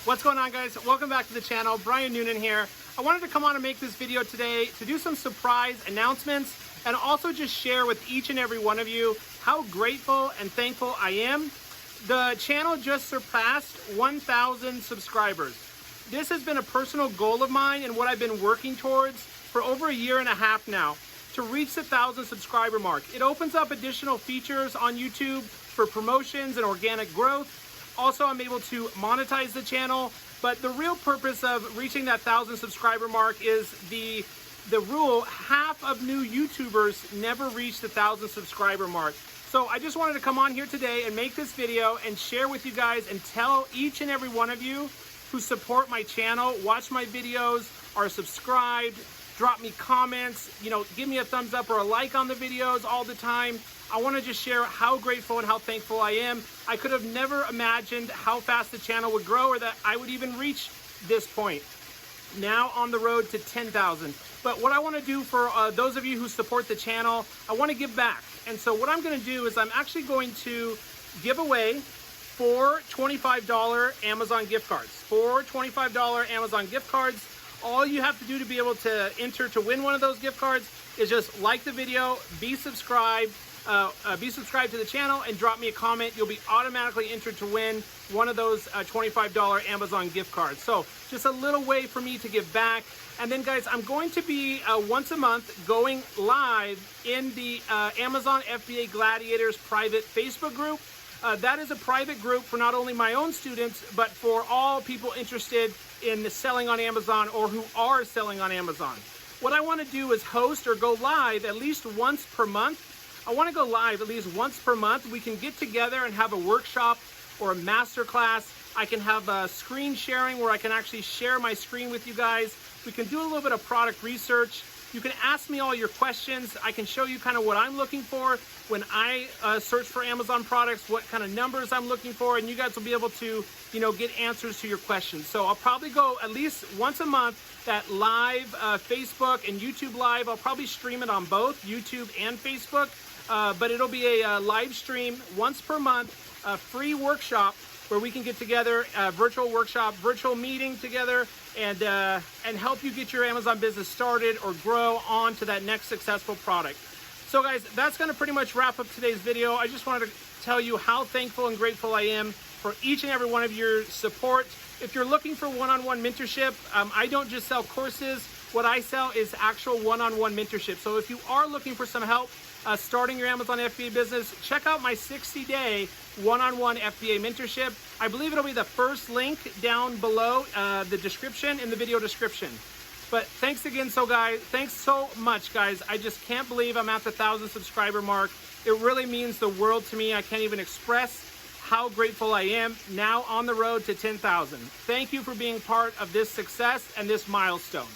What's going on, guys? Welcome back to the channel. Brian Noonan here. I wanted to come on and make this video today to do some surprise announcements and also just share with each and every one of you how grateful and thankful I am. The channel just surpassed 1,000 subscribers. This has been a personal goal of mine and what I've been working towards for over a year and a half now, to reach the 1,000 subscriber mark. It opens up additional features on YouTube for promotions and organic growth. Also, I'm able to monetize the channel, but the real purpose of reaching that 1,000 subscriber mark is the rule: half of new YouTubers never reach the 1,000 subscriber mark. So I just wanted to come on here today and make this video and share with you guys and tell each and every one of you who support my channel, watch my videos, are subscribed, drop me comments, give me a thumbs up or a like on the videos all the time. I want to just share how grateful and how thankful I am. I could have never imagined how fast the channel would grow or that I would even reach this point. Now on the road to 10,000. But what I want to do for those of you who support the channel, I want to give back. And so what I'm going to do is I'm actually going to give away 4 $25 Amazon gift cards. 4 $25 Amazon gift cards. All you have to do to be able to enter to win one of those gift cards is just like the video, be subscribed to the channel, and drop me a comment. You'll be automatically entered to win one of those $25 Amazon gift cards. So just a little way for me to give back. And then, guys, I'm going to be once a month going live in the Amazon FBA Gladiators private Facebook group. That is a private group for not only my own students, but for all people interested in selling on Amazon or who are selling on Amazon. What I want to do is host or go live at least once per month. I want to go live at least once per month. We can get together and have a workshop or a master class. I can have a screen sharing where I can actually share my screen with you guys. We can do a little bit of product research. You can ask me all your questions. I can show you kind of what I'm looking for when I search for Amazon products, what kind of numbers I'm looking for, and you guys will be able to, get answers to your questions. So I'll probably go at least once a month, that live Facebook and YouTube live. I'll probably stream it on both YouTube and Facebook, but it'll be a live stream once per month, a free workshop where we can get together, virtual workshop, virtual meeting together, and help you get your Amazon business started or grow on to that next successful product. So guys, that's going to pretty much wrap up today's video. I just wanted to tell you how thankful and grateful I am for each and every one of your support. If you're looking for one-on-one mentorship, I don't just sell courses. What I sell is actual one-on-one mentorship. So if you are looking for some help starting your Amazon FBA business, check out my 60-day one-on-one FBA mentorship. I believe it'll be the first link down below the description, in the video description. But thanks again, thanks so much, guys. I just can't believe I'm at the 1,000 subscriber mark. It really means the world to me. I can't even express how grateful I am. Now on the road to 10,000. Thank you for being part of this success and this milestone.